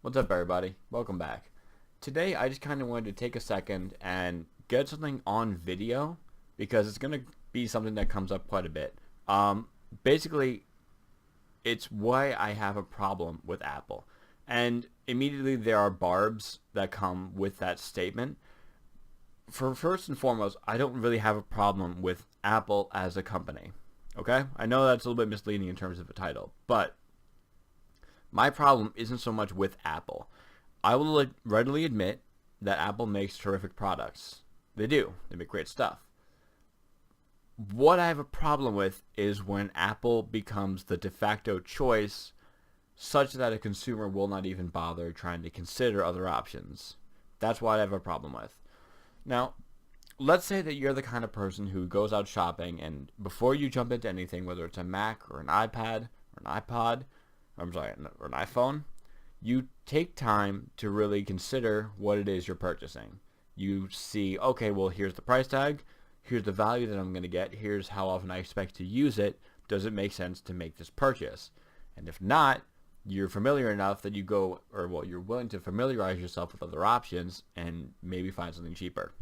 What's up, everybody? Welcome back. Today, I just kind of wanted to take a second and get something on video because it's going to be something that comes up quite a bit. Basically, it's why I have a problem with Apple. And immediately there are barbs that come with that statement. For first and foremost, I don't really have a problem with Apple as a company. Okay? I know that's a little bit misleading in terms of a title, but my problem isn't so much with Apple. I will readily admit that Apple makes terrific products. They do. They make great stuff. What I have a problem with is when Apple becomes the de facto choice such that a consumer will not even bother trying to consider other options. That's what I have a problem with. Now, let's say that you're the kind of person who goes out shopping and before you jump into anything, whether it's a Mac or an iPad or an iPod, or an iPhone, you take time to really consider what it is you're purchasing. You see, okay, well, here's the price tag, here's the value that I'm going to get, here's how often I expect to use it, does it make sense to make this purchase? And if not, you're familiar enough that you're willing to familiarize yourself with other options and maybe find something cheaper.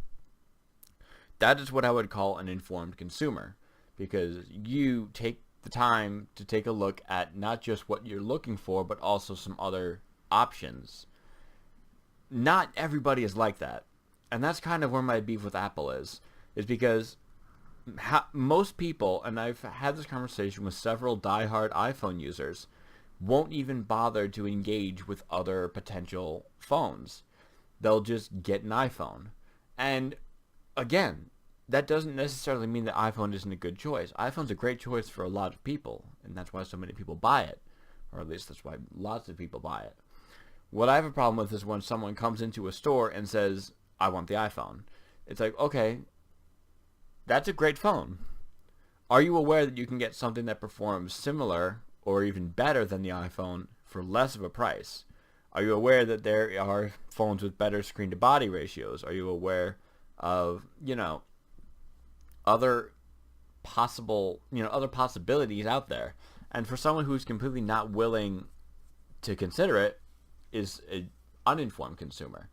That is what I would call an informed consumer, because you take the time to take a look at not just what you're looking for, but also some other options. Not everybody is like that. And that's kind of where my beef with Apple is because most people, and I've had this conversation with several diehard iPhone users, won't even bother to engage with other potential phones. They'll just get an iPhone. And again, that doesn't necessarily mean that iPhone isn't a good choice. iPhone's a great choice for a lot of people, and that's why so many people buy it. Or at least that's why lots of people buy it. What I have a problem with is when someone comes into a store and says, I want the iPhone. It's like, okay, that's a great phone. Are you aware that you can get something that performs similar or even better than the iPhone for less of a price? Are you aware that there are phones with better screen-to-body ratios? Are you aware of, other other possibilities out there? And for someone who's completely not willing to consider it is an uninformed consumer.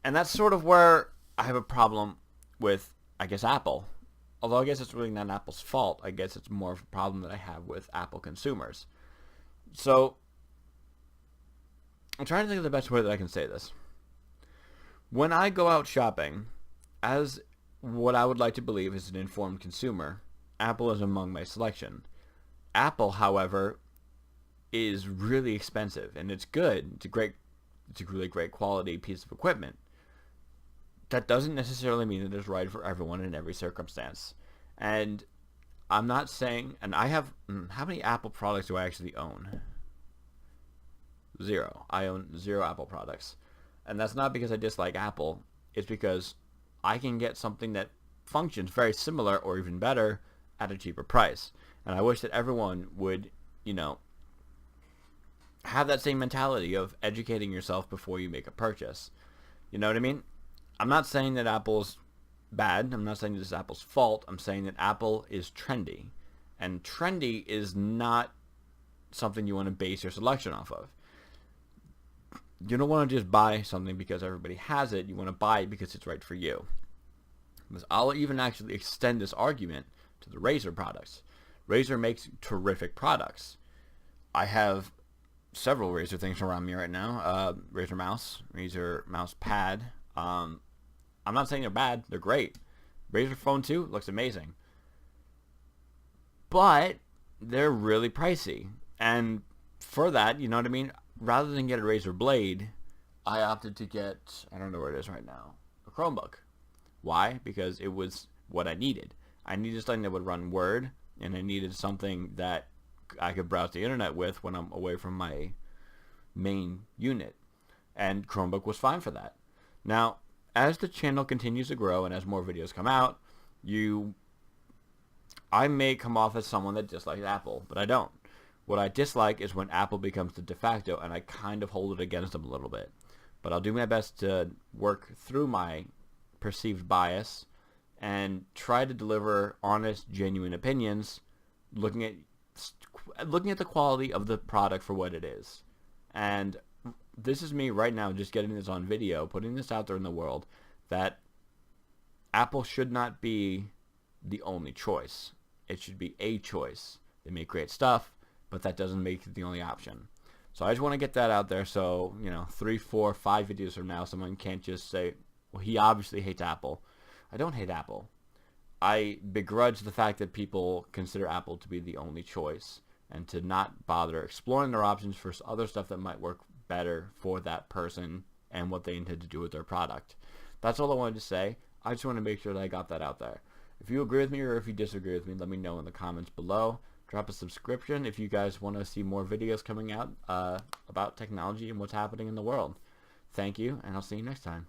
And that's sort of where I have a problem with, I guess, Apple. Although I guess it's really not Apple's fault. I guess it's more of a problem that I have with Apple consumers. So I'm trying to think of the best way that I can say this. When I go out shopping, as what I would like to believe is an informed consumer, Apple is among my selection. Apple, however, is really expensive, and it's good. It's a really great quality piece of equipment. That doesn't necessarily mean that it's right for everyone in every circumstance. And I'm not saying, and I have, how many Apple products do I actually own? Zero. I own zero Apple products. And that's not because I dislike Apple. It's because I can get something that functions very similar or even better at a cheaper price. And I wish that everyone would, have that same mentality of educating yourself before you make a purchase. You know what I mean? I'm not saying that Apple's bad. I'm not saying this is Apple's fault. I'm saying that Apple is trendy. And trendy is not something you want to base your selection off of. You don't want to just buy something because everybody has it. You want to buy it because it's right for you. Because I'll even actually extend this argument to the Razer products. Razer makes terrific products. I have several Razer things around me right now. Razer mouse, Razer mouse pad. I'm not saying they're bad. They're great. Razer phone 2 looks amazing. But they're really pricey. And for that, you know what I mean? Rather than get a Razer Blade, I opted to get, I don't know where it is right now, a Chromebook. Why? Because it was what I needed. I needed something that would run Word, and I needed something that I could browse the internet with when I'm away from my main unit. And Chromebook was fine for that. Now, as the channel continues to grow and as more videos come out, I may come off as someone that dislikes Apple, but I don't. What I dislike is when Apple becomes the de facto, and I kind of hold it against them a little bit. But I'll do my best to work through my perceived bias and try to deliver honest, genuine opinions, looking at the quality of the product for what it is. And this is me right now just getting this on video, putting this out there in the world, that Apple should not be the only choice. It should be a choice. They make great stuff, but that doesn't make it the only option. So I just want to get that out there so, 3, 4, 5 videos from now, someone can't just say, well, he obviously hates Apple. I don't hate Apple. I begrudge the fact that people consider Apple to be the only choice and to not bother exploring their options for other stuff that might work better for that person and what they intend to do with their product. That's all I wanted to say. I just want to make sure that I got that out there. If you agree with me or if you disagree with me, let me know in the comments below. Drop a subscription if you guys want to see more videos coming out about technology and what's happening in the world. Thank you, and I'll see you next time.